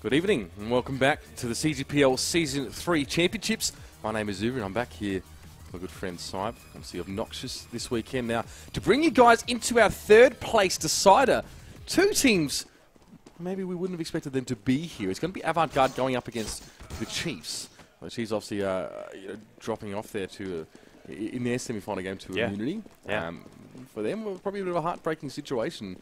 Good evening and welcome back to the CGPL Season 3 Championships. My name is Uber and I'm back here with my good friend Cheifs, obviously Obnoxious this weekend now, to bring you guys into our third place decider. Two teams, maybe we wouldn't have expected them to be here. It's going to be Avant Garde going up against the Cheifs. The Cheifs obviously dropping off there to in their semi-final game to immunity. For them, probably a bit of a heartbreaking situation.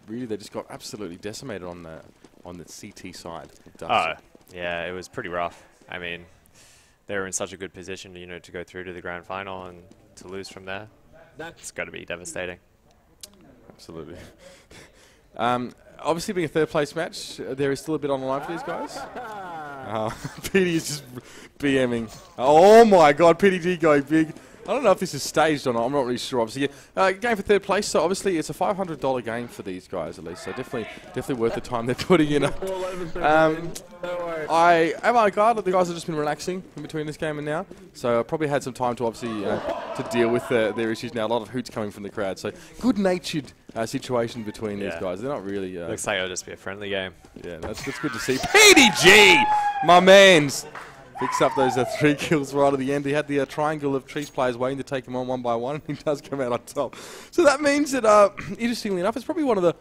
Really, they just got absolutely decimated on the CT side. Oh, yeah, it was pretty rough. I mean, they were in such a good position, you know, to go through to the grand final and to lose from there. That's got to be devastating. Absolutely. Obviously, being a third-place match, there is still a bit on the line for these guys. PD is just BMing. Oh my God, PDG going big. I don't know if this is staged or not. I'm not really sure. Obviously, game for third place. So obviously, it's a $500 game for these guys at least. So definitely worth the time they're putting in. Avant Garde, the guys have just been relaxing in between this game and now. So I probably had some time to obviously to deal with their issues now. A lot of hoots coming from the crowd. So good-natured situation between these guys. They're not really. Looks like it'll just be a friendly game. Yeah, that's good to see. PDG, my man's. Picks up those 3 kills right at the end. He had the triangle of Cheifs players waiting to take him on one by one, and he does come out on top. So that means that, interestingly enough, it's probably one of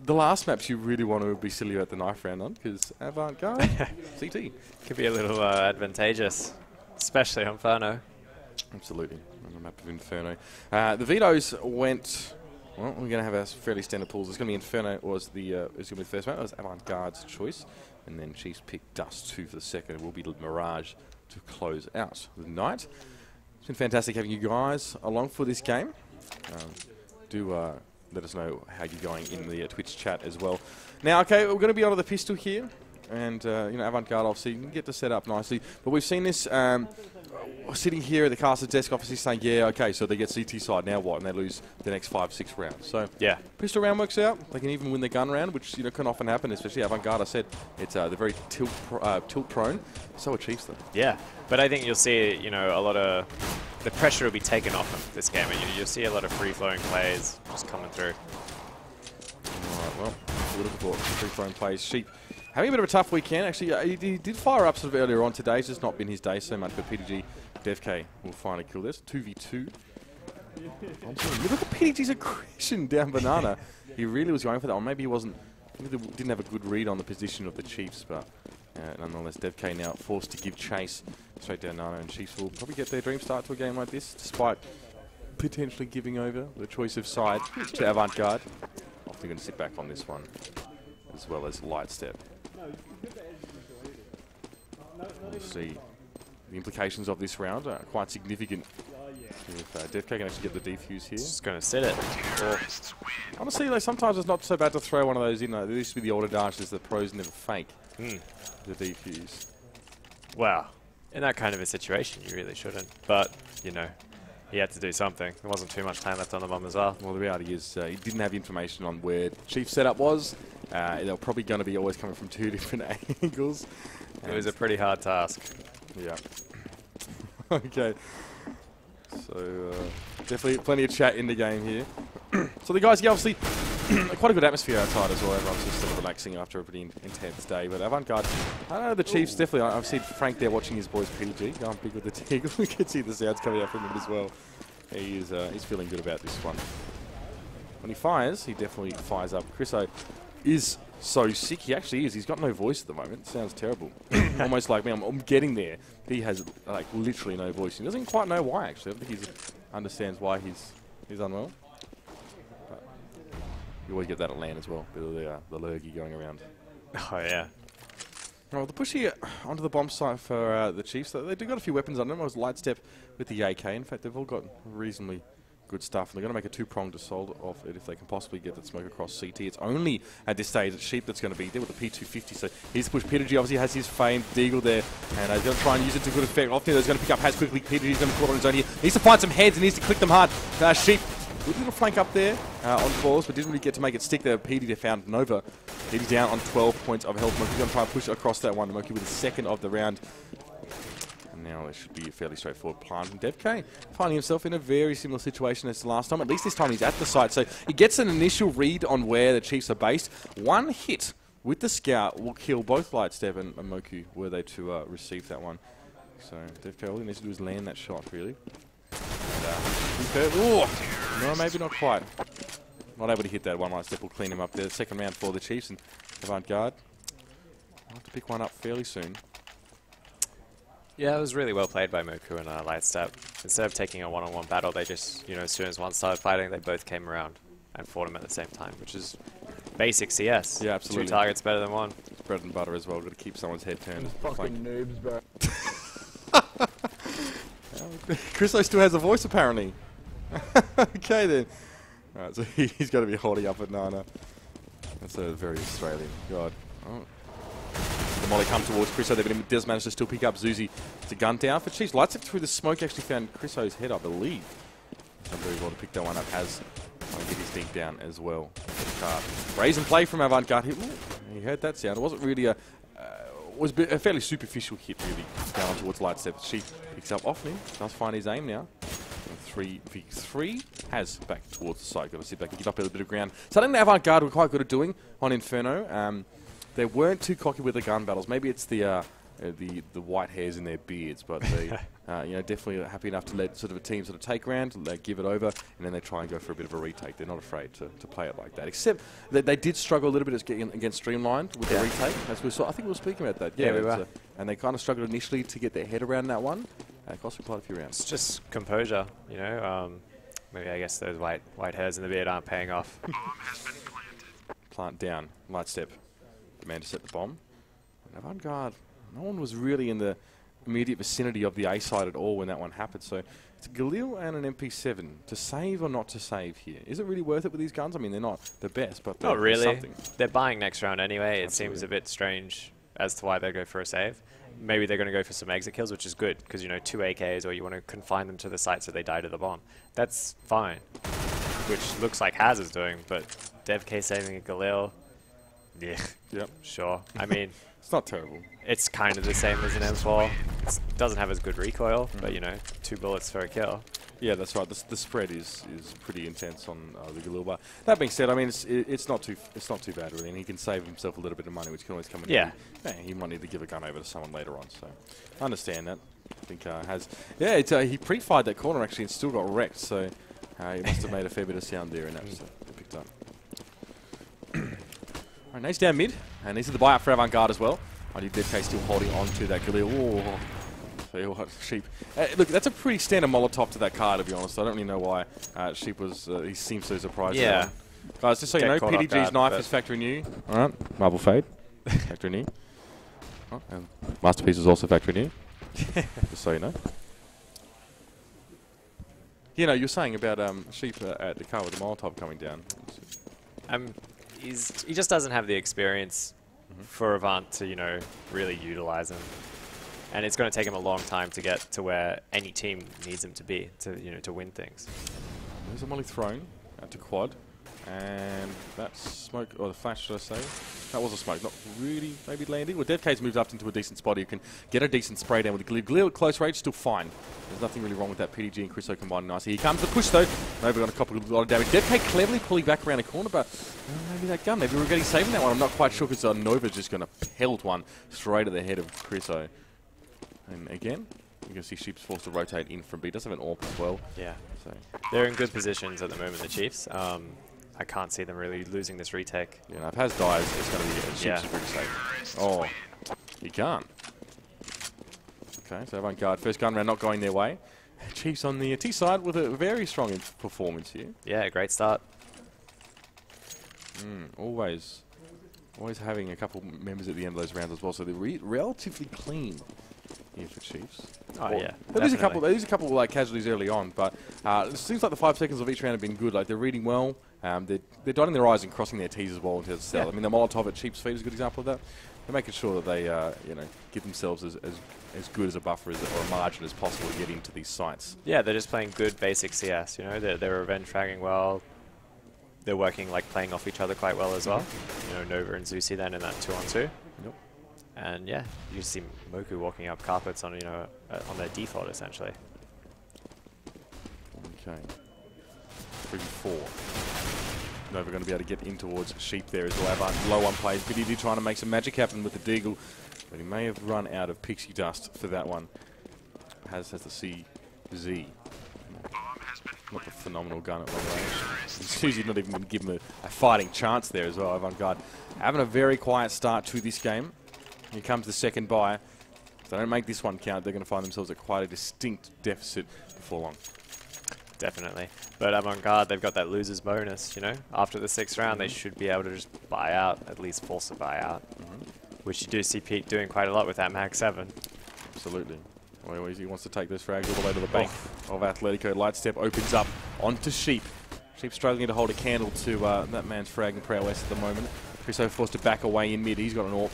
the last maps you really want to be silly at the knife round on, because Avant Garde, CT. Could be a little advantageous, especially on Inferno. Absolutely, on the map of Inferno. The vetoes went. Well, we're going to have a fairly standard pools. It's going to be Inferno was the the first map. It was Avant Garde's choice. And then Cheifs picked Dust 2 for the second. It will be Mirage to close out the night. It's been fantastic having you guys along for this game. Do let us know how you're going in the Twitch chat as well. Now, okay, we're going to be onto the pistol here. And, you know, Avant Garde, obviously, you can get this set up nicely. But we've seen this sitting here at the caster's desk, obviously saying, yeah, okay, so they get CT side, now what? And they lose the next 5-6 rounds. So, yeah, pistol round works out. They can even win the gun round, which, you know, can often happen, especially Avant Garde. I said it's they're very tilt prone. So are Cheifs, though. Yeah, but I think you'll see, you know, a lot of the pressure will be taken off of this game, and you'll see a lot of free-flowing plays just coming through. All right, well, we're looking for free-flowing plays. Sheep having a bit of a tough weekend. Actually, he did fire up sort of earlier on today. It's just not been his day so much, but PDG DevK will finally kill this. 2v2. Look at the PDG's aggression down Banana. He really was going for that one. Maybe he wasn't, didn't have a good read on the position of the Cheifs, but nonetheless, DevK now forced to give chase straight down Nana, and Cheifs will probably get their dream start to a game like this, despite potentially giving over the choice of side to Avant Garde. Often going to sit back on this one, as well as Light Step. We'll see. The implications of this round are quite significant. If DevK can actually get the defuse here. Just going to sit it. Honestly, like, sometimes it's not so bad to throw one of those in. There used to be the older dashes that pros never fake the defuse. Wow. In that kind of a situation, you really shouldn't. But, you know, he had to do something. There wasn't too much time left on the bomb as well. Well, the reality is he didn't have information on where Cheifs setup was. They were probably going to be always coming from 2 different angles. It was a pretty hard task. Yeah. Okay. So, definitely plenty of chat in the game here. So the guys, obviously, quite a good atmosphere outside as well. Everyone's just sort of relaxing after a pretty intense day. But Avant Garde, I don't know, the Cheifs definitely, I've seen Frank there watching his boys PDG, going big with the Teagle. We can see the sounds coming out from him as well. He is, he's feeling good about this one. When he fires, he definitely fires up. Chriso is so sick. He actually is. He's got no voice at the moment. Sounds terrible. Almost like me. I'm getting there. He has like literally no voice. He doesn't quite know why, actually. I think he understands why he's unwell. But you always get that at LAN as well. Bit of the lurgy going around. Oh, yeah. Well, the push here onto the bomb site for the Cheifs. They do got a few weapons on them. It was Light Step with the AK. In fact, they've all got reasonably good stuff, and they're going to make a 2-pronged assault of it if they can possibly get that smoke across CT. It's only at this stage that Sheep that's going to be there with the P250, so he's pushed. PDG obviously has his famed Deagle there, and he's going to try and use it to good effect. Often he's going to pick up Has quickly. PDG's going to caught on his own here. Needs to find some heads and needs to click them hard. Sheep, good little flank up there on balls, but didn't really get to make it stick there. PD found Nova. He's down on 12 points of health. Monkey's going to try and push across that one. Monkey with the second of the round. Now it should be a fairly straightforward plant from DevK, finding himself in a very similar situation as the last time. At least this time he's at the site, so he gets an initial read on where the Cheifs are based. One hit with the scout will kill both Lightstep and Moku were they to receive that one. So DevK, all he needs to do is land that shot, really. And, no, maybe not quite. Not able to hit that one. Lightstep will clean him up there. Second round for the Chiefs and Avant Garde. I'll have to pick one up fairly soon. Yeah, it was really well played by Moku and Lightstep. Instead of taking a one-on-one battle, they just, you know, as soon as one started fighting, they both came around and fought him at the same time, which is basic CS. Yeah, absolutely. 2 targets better than 1. It's bread and butter as well. Got to keep someone's head turned. Fucking noobs, bro. Chriso still has a voice, apparently. Okay, then. Alright, so he's got to be holding up at Nana. That's a very Australian. God. Oh. The molly come towards Chriso, but he does manage to still pick up Zuzi. It's a gun down for Chiefs. Lightstep through the smoke actually found Chriso's head, I believe. Done very well to pick that one up. Has trying to get his dink down as well. Raise and play from Avant Garde. He heard that sound. It wasn't really a fairly superficial hit, really, down towards Lightstep. Cheif picks up off him. Does find his aim now. 3v3 has back towards the side. Got to sit back and give up a little bit of ground. Something that Avant Garde were quite good at doing on Inferno. They weren't too cocky with the gun battles. Maybe it's the white hairs in their beards, but they you know, definitely happy enough to let sort of a team sort of take round, they give it over, and then they try and go for a bit of a retake. They're not afraid to play it like that. Except that they did struggle a little bit against Streamlined with the retake. As we saw, I think we were speaking about that. Yeah, we were. And they kind of struggled initially to get their head around that one. It cost them quite a few rounds. It's just composure, you know. Maybe I guess those white hairs in the beard aren't paying off. Plant down. Lightstep. The man to set the bomb. And Avant Garde, no one was really in the immediate vicinity of the A side at all when that one happened. So it's a Galil and an MP7. To save or not to save here? Is it really worth it with these guns? I mean, they're not the best, but they're not really. Something. They're buying next round anyway. It Absolutely. seems a bit strange as to why they go for a save. Maybe they're going to go for some exit kills, which is good, because, you know, 2 AKs, or you want to confine them to the site so they die to the bomb. That's fine, which looks like Haz is doing, but DevK saving a Galil, yeah, Yep. sure. I mean, It's not terrible. it's kind of the same as an M4. It doesn't have as good recoil, but, you know, 2 bullets for a kill. Yeah, that's right. The spread is pretty intense on the Galil bar. That being said, I mean it's not too bad really, and he can save himself a little bit of money, which can always come in. Yeah. He might need to give a gun over to someone later on. So I understand that. I think it's he pre-fired that corner actually and still got wrecked. So he must have made a fair bit of sound there, and that's picked up. All right, Nate's down mid, and this is the buyout for Avant Garde as well. I think DevK still holding on to that Galil. Oh. Sheep. Look, that's a pretty standard Molotov to that car, to be honest. I don't really know why Sheep was. He seems so surprised. Yeah. Guys, just so you know, Get caught off PDG's guard, knife but is factory new. All right, Marble Fade, factory new. Oh, and Masterpiece is also factory new. Just so you know. You know, you're saying about Sheep at the car with the Molotov coming down. He just doesn't have the experience for Avant to, you know, really utilize him. And it's going to take him a long time to get to where any team needs him to be to, you know, to win things. There's a molly thrown out to quad, and that smoke, or the flash, should I say? That was a smoke, not really maybe landing. Well, DevK's moved up into a decent spot. You can get a decent spray down with the Galil at close range, still fine. There's nothing really wrong with that. PDG and Chriso combining nicely. Here comes the push though. Maybe going to cop a lot of damage. DevK cleverly pulling back around the corner, but maybe that gun. Maybe we're getting saving that one. I'm not quite sure because Nova's just going to pelt one straight at the head of Chriso. And again, you can see Sheep's forced to rotate in from B. Does have an AWP as well. Yeah. So They're in good positions at the moment, the Chiefs. I can't see them really losing this retake. yeah, now if Haz dies, it's going to be Sheep's pretty safe. Oh, he can't. Okay, so Avant Garde, first gun round not going their way. Chiefs on the T side with a very strong performance here. Yeah, great start. Always having a couple members at the end of those rounds as well, so they're relatively clean here for Chiefs. Oh, yeah. There's a couple like casualties early on, but it seems like the 5 seconds of each round have been good. Like they're reading well, they're dotting their I's and crossing their T's as well into the cell. Yeah. I mean, the Molotov at Cheifs' feet is a good example of that. They're making sure that they you know, give themselves as good as a buffer or a margin as possible to get into these sites. Yeah, they're just playing good basic CS. You know, they're revenge fragging well. They're working like playing off each other quite well as well. You know, Nova and Zusi then in that 2-on-2. Yep. And yeah, you see Moku walking up carpets on, you know, on their default essentially. Okay. 3v4. Nova going to be able to get in towards Sheep there as well. Avant low on plays. PDD trying to make some magic happen with the Deagle, but he may have run out of pixie dust for that one. Has the CZ. Not a phenomenal gun at long range. Suzy's not even going to give him a fighting chance there as well. Avant Garde having a very quiet start to this game. Here comes the second buy. If they don't make this one count, they're going to find themselves at quite a distinct deficit before long. Definitely. But Avant Garde, they've got that loser's bonus, you know? After the 6th round, they should be able to just buy out, at least force a buyout. Which you do see Pete doing quite a lot with that Mag 7. Absolutely. Well, he wants to take those frags all the way to the bank of Atletico. Light step opens up onto Sheep. Sheep struggling to hold a candle to that man's fragging prowess at the moment. Criso forced to back away in mid. He's got an AWP.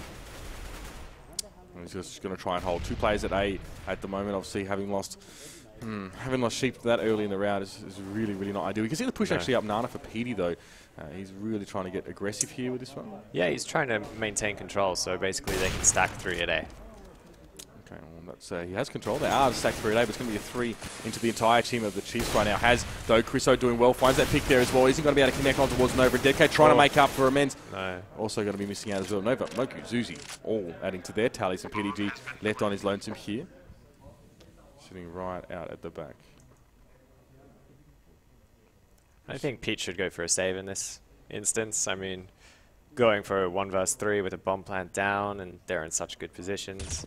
He's just going to try and hold 2 players at A at the moment. Obviously, having lost Sheep that early in the round is really, really not ideal. You can see the push actually up Nana for Petey, though. He's really trying to get aggressive here with this one. Yeah, he's trying to maintain control, so basically they can stack 3 at A. Okay, well, that's, he has control. They are stacked 3 at A, but it's going to be a 3 into the entire team of the Chiefs right now. Has, though, Criso doing well. Finds that pick there as well. Isn't going to be able to connect on towards Nova. Decade trying to make up for immense. No. Also going to be missing out as well. Nova, Moku, Zuzi, all adding to their tallies. And PDG left on his lonesome here. Sitting right out at the back. I think Pete should go for a save in this instance. I mean, going for a 1 vs 3 with a bomb plant down, and they're in such good positions.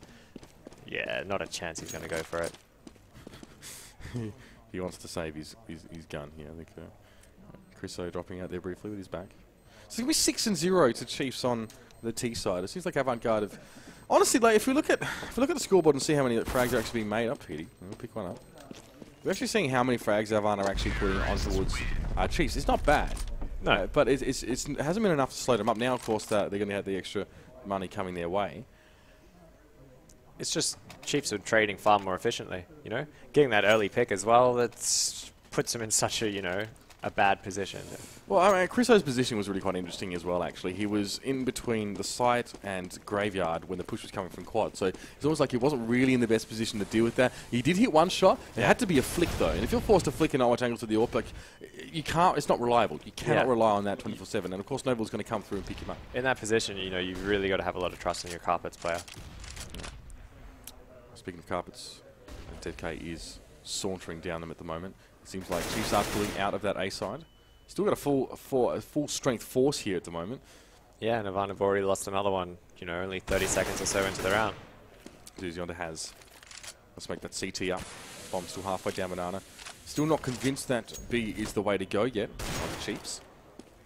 Yeah, not a chance he's going to go for it. He wants to save his gun here. I think Criso dropping out there briefly with his back. So it's going to be 6-0 to Chiefs on the T side. It seems like Avant Garde have... Honestly, like, if we look at the scoreboard and see how many frags are actually being made up, Petey, we'll pick one up. We're actually seeing how many frags Avant are actually putting on towards Chiefs. It's not bad. No. But it hasn't been enough to slow them up. Now, of course, they're going to have the extra money coming their way. It's just Chiefs are trading far more efficiently, you know? Getting that early pick as well, that puts them in such a, you know, a bad position. Well, I mean, Criso's position was really quite interesting as well, actually. He was in between the site and graveyard when the push was coming from quad. So it's almost like he wasn't really in the best position to deal with that. He did hit one shot. It had to be a flick, though. And if you're forced to flick and not watch angle to the AWP, like, you can't, it's not reliable. You cannot rely on that 24/7. And, of course, Noble's going to come through and pick him up. In that position, you know, you've really got to have a lot of trust in your carpets player. Speaking of carpets, DK is sauntering down them at the moment. It seems like Chiefs are pulling out of that A side. Still got a full strength force here at the moment. Yeah, and Avant have already lost another one, you know, only 30 seconds or so into the round. Zuzi onto Has. Let's make that CT up. Bomb still halfway down Banana. Still not convinced that B is the way to go yet on the Chiefs.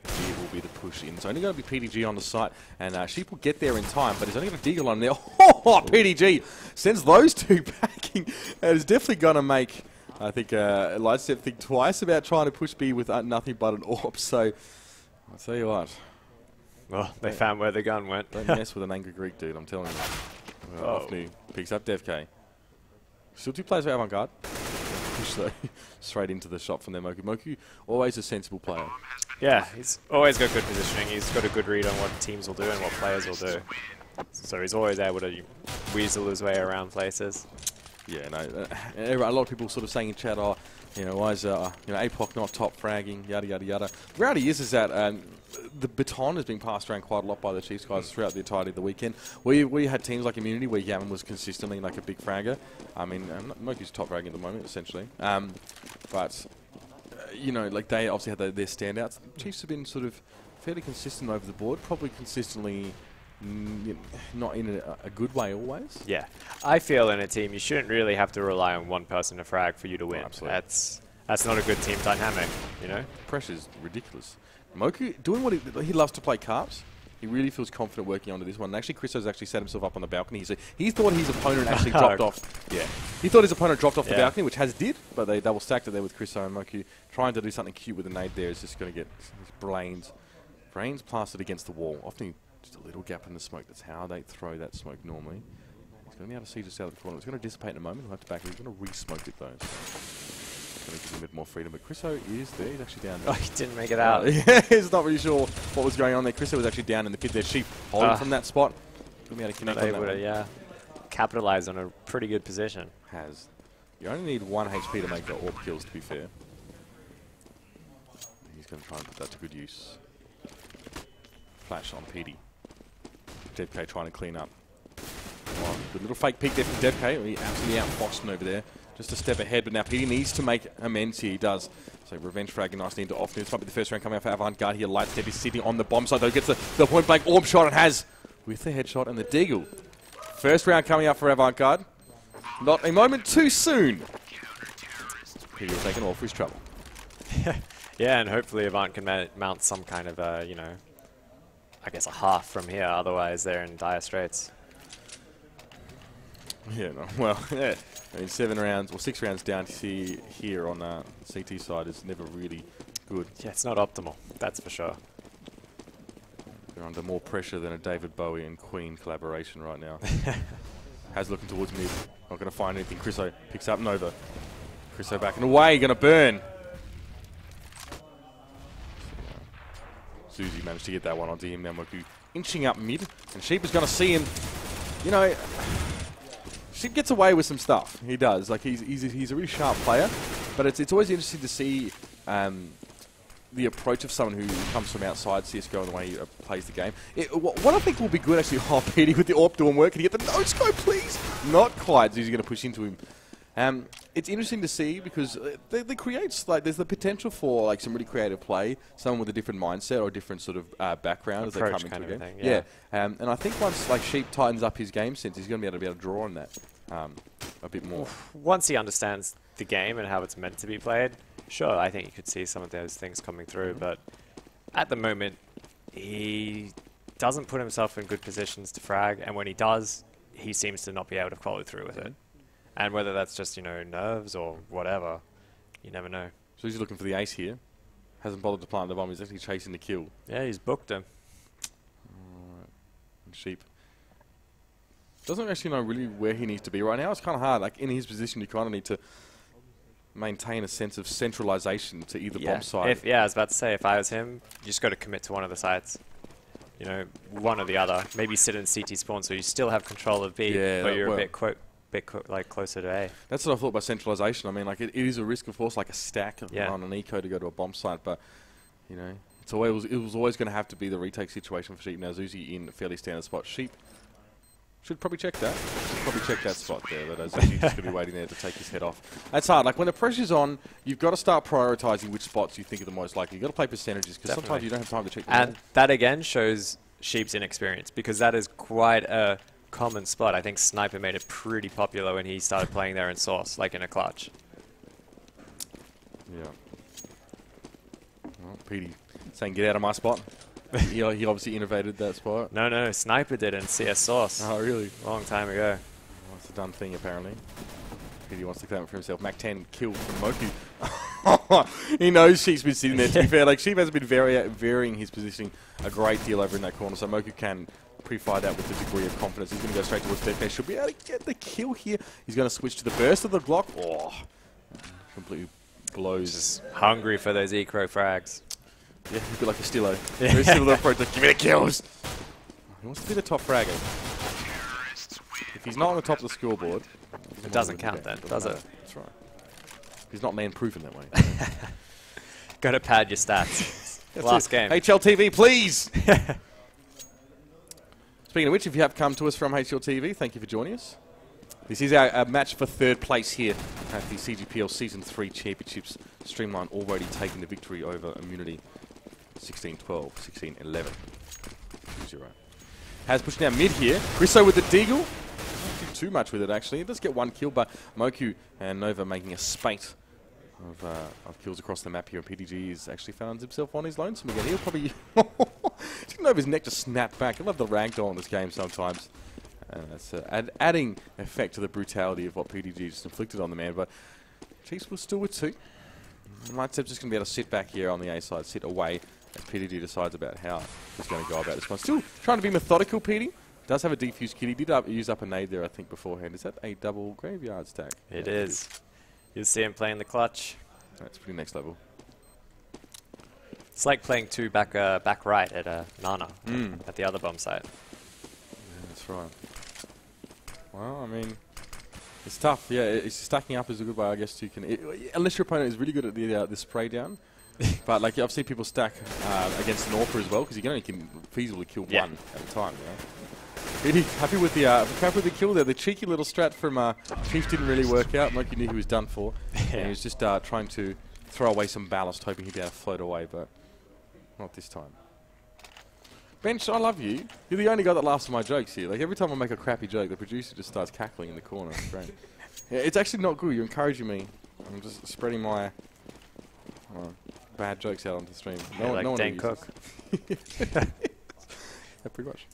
Here will be the push in. It's only going to be PDG on the site, and Sheep will get there in time, but he's only got a Deagle on there. Oh, PDG sends those 2 packing, and is definitely going to make, I think, Lightstep think twice about trying to push B with nothing but an AWP. So, I'll tell you what. Well, they found where the gun went. Don't mess with an angry Greek dude, I'm telling you. Ofnu picks up DevK. Still 2 players for Avant Garde. Push though, straight into the shot from their Moku. Moku, always a sensible player. Yeah, he's always got good positioning. He's got a good read on what teams will do and what players will do. So he's always able to weasel his way around places. Yeah, no, a lot of people sort of saying in chat, oh, you know, why is APOC not top fragging, yada, yada, yada. The reality is that the baton has been passed around quite a lot by the Chiefs guys throughout the entirety of the weekend. We had teams like Immunity where Yaman was consistently like a big fragger. I mean, Moku's top fragging at the moment, essentially. But, you know, like they obviously had their standouts. The Chiefs have been sort of fairly consistent over the board, probably consistently not in a good way always. Yeah. I feel in a team you shouldn't really have to rely on one person to frag for you to win. Absolutely. That's not a good team dynamic, you know? Pressure's ridiculous. Moku doing what he loves to play carps. He really feels confident working onto this one. And actually, Criso's actually set himself up on the balcony. He thought his opponent actually dropped off. Yeah, he thought his opponent dropped off the balcony, which Has did, but they double stacked it there with Criso and Moku. Trying to do something cute with a nade there is just going to get his brains plastered against the wall. Often just a little gap in the smoke. That's how they throw that smoke normally. He's going to be able to see just out of the corner. It's going to dissipate in a moment. He'll have to back it. He's going to re-smoke it though. Going to give him a bit more freedom, but Criso is there. He's actually down there. Oh, he didn't make it out. Yeah, he's not really sure what was going on there. Criso was actually down in the pit there. Sheep holding from that spot. Going to be able to connect on that one. Yeah, capitalize on a pretty good position. Has. You only need 1 HP to make the AWP kills, to be fair. He's going to try and put that to good use. Flash on PD. Deadk trying to clean up. Oh, good little fake peek there from Deadk. He absolutely outfoxed him over there. Just a step ahead, but now PD needs to make amends here. He does. So revenge fragging nicely into off. This might be the first round coming out for Avant Garde here. Lightstep is sitting on the bomb side, though. Gets the point blank orb shot and has with the headshot and the deagle. First round coming up for Avant Garde. Not a moment too soon. PD will take all for his trouble. Yeah, and hopefully Avant can mount some kind of, you know, I guess a half from here. Otherwise, they're in dire straits. Yeah, no, well, yeah. I mean, 7 rounds, or 6 rounds down to see here on the CT side is never really good. Yeah, it's not optimal, that's for sure. They're under more pressure than a David Bowie and Queen collaboration right now. Has looking towards mid. Not going to find anything. Chriso picks up Nova. Chriso back and away, going to burn. Susie managed to get that one onto him. Now Moku inching up mid, and Sheep is going to see him. You know, Sheep gets away with some stuff. He does. Like he's a really sharp player, but it's always interesting to see the approach of someone who comes from outside CS:GO and the way he plays the game. What I think will be good actually, PD with the AWP doing work. Can he get the no-scope, please? Not quite. He's going to push into him. It's interesting to see because they creates like there's the potential for like some really creative play, someone with a different mindset or a different sort of background as they come into the game. Yeah, and I think once like Sheep tightens up his game sense, he's going to be able to draw on that a bit more. Once he understands the game and how it's meant to be played, sure, I think you could see some of those things coming through. But at the moment, he doesn't put himself in good positions to frag, and when he does, he seems to not be able to follow through with it. And whether that's just, you know, nerves or whatever, you never know. So he's looking for the ace here. Hasn't bothered to plant the bomb. He's actually chasing the kill. Yeah, he's booked him. Alright. And Sheep doesn't actually know really where he needs to be right now. It's kind of hard. Like, in his position, you kind of need to maintain a sense of centralization to either bomb side. I was about to say, if I was him, you just got to commit to one of the sides. You know, one or the other. Maybe sit in CT spawn so you still have control of B, but you're a bit like closer to A. That's what I thought by centralization. I mean, like it is a risk, of course, like a stack on an eco to go to a bomb site, but you know, it was always going to have to be the retake situation for Sheep. Now Zuzi in a fairly standard spot. Sheep should probably check that. Should probably check that spot there, but Zuzi's just going to be waiting there to take his head off. That's hard. Like when the pressure's on, you've got to start prioritizing which spots you think are the most likely. You've got to play percentages because sometimes you don't have time to check them. And that again shows Sheep's inexperience because that is quite a common spot. I think Sniper made it pretty popular when he started playing there in Source, like in a clutch. Yeah. Well, Petey saying get out of my spot. he obviously innovated that spot. No, Sniper did in CS Source. Oh, really? Long time ago. Well, it's a done thing, apparently. Petey wants to claim it for himself. Mac 10 killed from Moku. He knows Sheep's been sitting there, to be fair. Like, Sheep has been varying his positioning a great deal over in that corner, so Moku can pre-fire that with a degree of confidence. He's going to go straight towards Deadk. Should be able to get the kill here. He's going to switch to the burst of the Glock. Oh, completely blows. Just hungry for those eco frags. Yeah, he's a bit like a Stillo. Very similar approach. Like, give me the kills. He wants to be the top fragger. If he's not on the top of the scoreboard, it doesn't count then, does it? That's right. He's not man-proven that way. Got to pad your stats. Last game. HLTV, please. Speaking of which, if you have come to us from HLTV, thank you for joining us. This is our match for third place here at the CGPL Season 3 Championships. Streamline already taking the victory over Immunity 16-12, 16-11. 2-0. Has pushed down mid here. Chriso with the deagle. Not too much with it, actually. It does get one kill, but Moku and Nova making a spate of kills across the map here, and PDG has actually found himself on his lonesome again. He'll probably... Nova's neck just snapped back. I love the ragdoll in this game sometimes. That's adding effect to the brutality of what PDG just inflicted on the man, but Cheifs was still with 2. Lightstep's just going to be able to sit back here on the A side, sit away, as PDG decides about how he's going to go about this one. Still trying to be methodical, PD. Does have a defuse kit. He did use up a nade there, I think, beforehand. Is that a double graveyard stack? It is. You'll see him playing the clutch. That's pretty next level. It's like playing 2 back right at Nana at the other bomb site. Yeah, that's right. Well, I mean, it's tough. Yeah, it's stacking up is a good way, I guess. You can, unless your opponent is really good at the spray down, But like I've seen people stack against an Orca as well, because you can only feasibly kill one at a time. Really happy with the kill there. The cheeky little strat from Cheifs didn't really work out. Moki knew he was done for. And he was just trying to throw away some ballast, hoping he'd be able to float away, but not this time. Bench, I love you. You're the only guy that laughs at my jokes here. Like every time I make a crappy joke, the producer just starts cackling in the corner. It's great. Yeah, it's actually not good. You're encouraging me. I'm just spreading my bad jokes out onto the stream. No, like Dan Cook. Yeah, pretty much.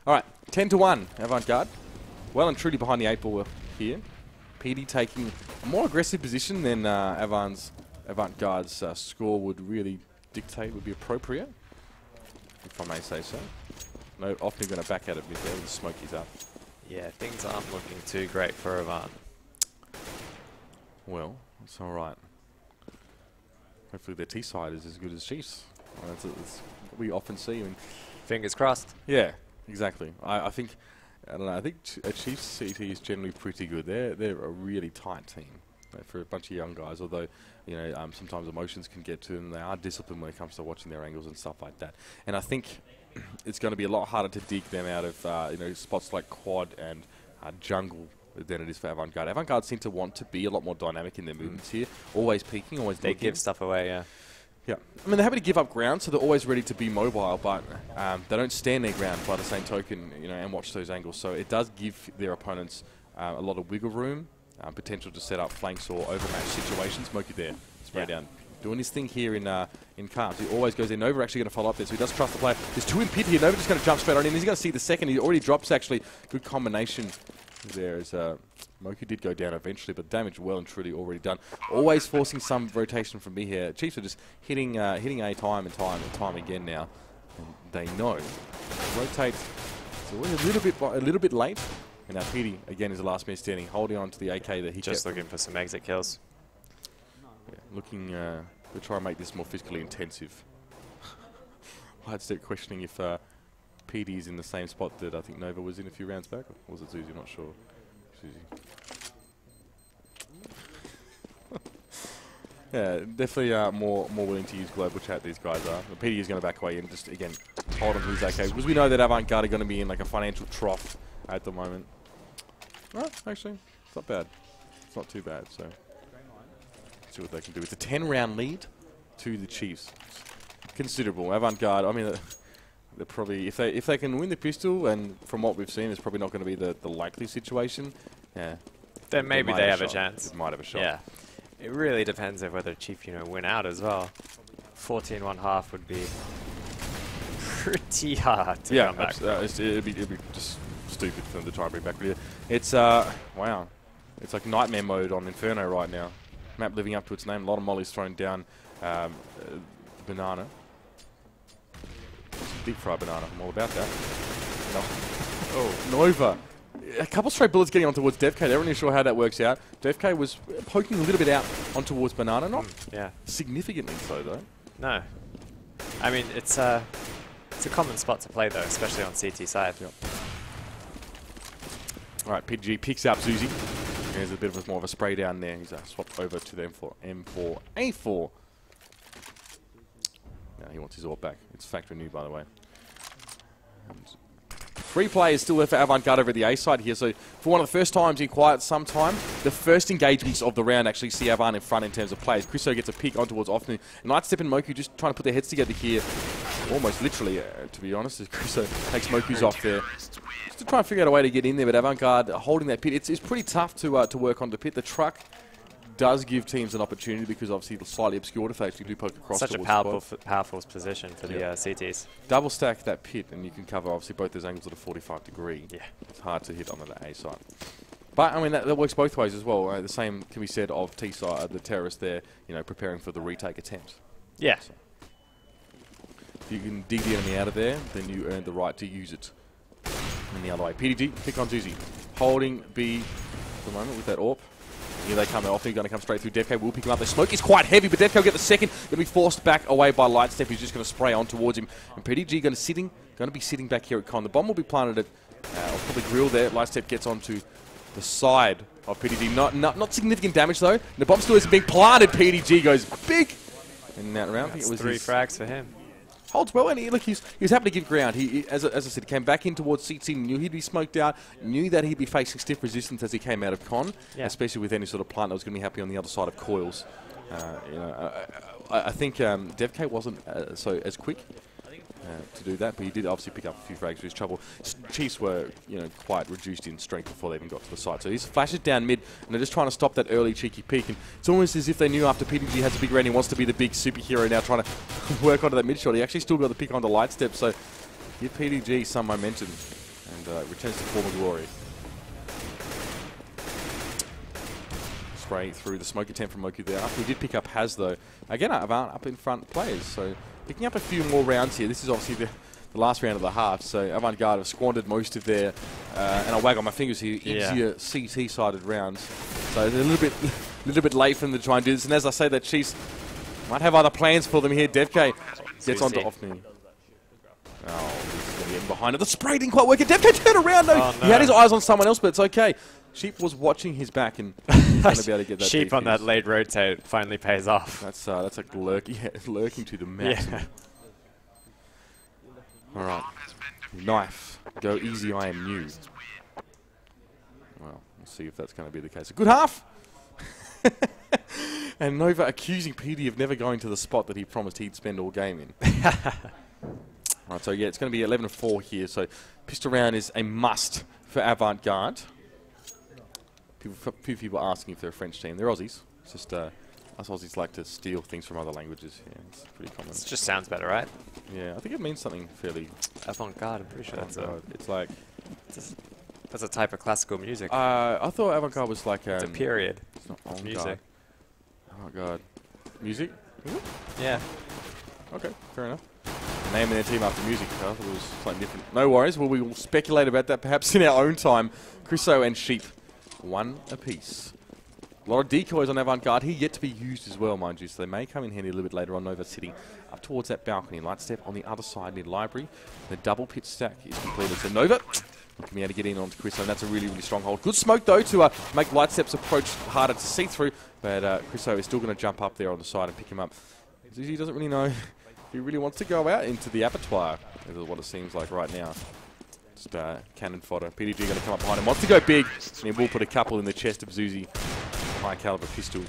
All right, 10-1, Avant-Garde. Well and truly behind the 8-ball here. PD taking a more aggressive position than Avant-Garde's score would really dictate would be appropriate, if I may say so. No, often going to back out of mid there with the smokies up. Yeah, things aren't looking too great for Avant. Well, it's all right. Hopefully their T side is as good as Cheifs. Well, that's what we often see. I mean, fingers crossed. Yeah, exactly. I think a Cheifs CT is generally pretty good. They're a really tight team for a bunch of young guys. Although sometimes emotions can get to them. They are disciplined when it comes to watching their angles and stuff like that. And I think it's going to be a lot harder to dig them out of spots like quad and jungle than it is for Avant-Garde. Avant-Garde seem to want to be a lot more dynamic in their movements here. Always peeking, always They give stuff away, yeah. Yeah. I mean, they're happy to give up ground, so they're always ready to be mobile, but they don't stand their ground by the same token, and watch those angles. So it does give their opponents a lot of wiggle room, potential to set up flanks or overmatch situations. Moki there, spray down. Doing his thing here in Calms. He always goes in. Nova actually going to follow up there, so he does trust the player. There's two in pit here. Nova just going to jump straight on in. He's going to see the second. He already drops, actually. Good combination there as Moki did go down eventually, but damage well and truly already done. Always forcing some rotation from me here. Cheifs are just hitting A time and time again now. And they know. Rotate. It's always a little bit late. And now PD again is the last man standing, holding on to the AK that he just looking for some exit kills. Yeah, looking to try and make this more physically intensive. I'd start questioning if PD is in the same spot that I think Nova was in a few rounds back. Or was it Zuzi? Not sure. Zuzi. Yeah, definitely more willing to use global chat, these guys are. The PD is going to back away and just, again, hold on to his AK. Because we know that Avant-Garde are going to be in like a financial trough at the moment. No, actually, it's not bad. It's not too bad, so see what they can do. It's a 10-round lead to the Cheifs. Considerable. Avant-Garde, I mean, they're probably, if they can win the pistol, and from what we've seen, it's probably not going to be the likely situation. Yeah. Then maybe they have a chance. It might have a shot. Yeah. It really depends on whether Cheif, win out as well. 14-1/2 would be pretty hard to come back. It'd be just stupid for them to try and bring back. It's wow. It's like nightmare mode on Inferno right now. Map living up to its name. A lot of mollies thrown down. Banana. Deep fried banana. I'm all about that. No. Oh, Nova. A couple straight bullets getting on towards DevK. They're not really sure how that works out. DevK was poking a little bit out on towards Banana. Not significantly so, though. No. I mean, it's a common spot to play, though, especially on CT side. Yep. All right, PG picks up Zuzi. There's a bit of more of a spray down there. He's swapped over to the M4A4. Now he wants his AWP back. It's factory new, by the way. And 3 players still left for Avant-Garde over the A side here. So for one of the first times in quite some time, the first engagements of the round actually see Avant in front in terms of players. Chriso gets a pick on towards Often. Nightstep and Moku just trying to put their heads together here. Almost literally, to be honest, as Chriso takes Moku's off there. Just to try and figure out a way to get in there, but Avant-Garde holding that pit. It's pretty tough to work on the pit. The truck does give teams an opportunity because obviously it's slightly obscured if they actually do poke across. Such a powerful position for the CTs. Double stack that pit and you can cover obviously both those angles at a 45 degree. Yeah. It's hard to hit on the A side. But I mean that works both ways as well. The same can be said of T side, the terrorists there, preparing for the retake attempt. Yeah. So if you can dig the enemy out of there, then you earn the right to use it. And the other way. PDG, pick on Zuzi. Holding B at the moment with that AWP. Here they come. They're often going to come straight through. DevK will pick him up. The smoke is quite heavy, but DevK will get the second. Going to be forced back away by Lightstep, who's just going to spray on towards him. And PDG going to be sitting back here at Con. The bomb will be planted at probably grill there. Lightstep gets onto the side of PDG. Not significant damage though. And the bomb still isn't being planted. PDG goes big. in that round. I think it was 3 frags for him. Holds well, and look, he's happy to give ground. As I said, he came back in towards CT, knew he'd be smoked out, knew that he'd be facing stiff resistance as he came out of con, especially with any sort of plant that was going to be happy on the other side of coils. I think DevK wasn't so as quick to do that, but he did obviously pick up a few frags for his trouble. Cheifs were, quite reduced in strength before they even got to the site. So he flashes down mid, and they're just trying to stop that early cheeky peek. And it's almost as if they knew after PDG has a big rating, he wants to be the big superhero now, trying to work onto that mid shot. He actually still got the pick onto light step, so give PDG some momentum and returns to former glory. Spray through the smoke attempt from Moku there. He did pick up Haz though. Again, Avant up in front players, so picking up a few more rounds here. This is obviously the last round of the half, so Avant Garde have squandered most of their, and I'll wag on my fingers here, easier CT-sided rounds. So they're a little bit late for them to try and do this. And as I say, that Cheifs might have other plans for them here. DevK gets onto off me. Oh, this is going to get in behind it. The spray didn't quite work. DevK turned around though. Oh, no. He had his eyes on someone else, but it's okay. Sheep was watching his back and going to be able to get that. Sheep on that late rotate finally pays off. That's a lurking to the max. Yeah. All right, knife, go easy. I am new. Well, we'll see if that's going to be the case. A good half. And Nova accusing PD of never going to the spot that he promised he'd spend all game in. Right, so yeah, it's going to be 11-4 here. So pistol round is a must for Avant Garde. Few people asking if they're a French team. They're Aussies. It's just us Aussies like to steal things from other languages. Yeah, it's pretty common. It just sounds better, right? Yeah, I think it means something fairly avant-garde. I'm pretty sure that's it's like that's a type of classical music. I thought avant-garde was like it's a period. It's not music. Oh god, music? Yeah. Okay, fair enough. Naming their team after music, I thought it was something different. No worries. Well, we will speculate about that perhaps in our own time. Chriso and Sheep. 1 apiece. A lot of decoys on Avant Garde here yet to be used as well, mind you, so they may come in handy a little bit later on. Nova sitting up towards that balcony. Light step on the other side near library. The double pit stack is completed. So Nova looking to be able to get in onto Chriso, and that's a really, really strong hold. Good smoke though to make light steps approach harder to see through, but Chriso is still going to jump up there on the side and pick him up. He doesn't really know if he really wants to go out into the abattoir, is what it seems like right now. Just cannon fodder. PDG going to come up behind him. Wants to go big, and he will put a couple in the chest of Zuzi. High caliber pistol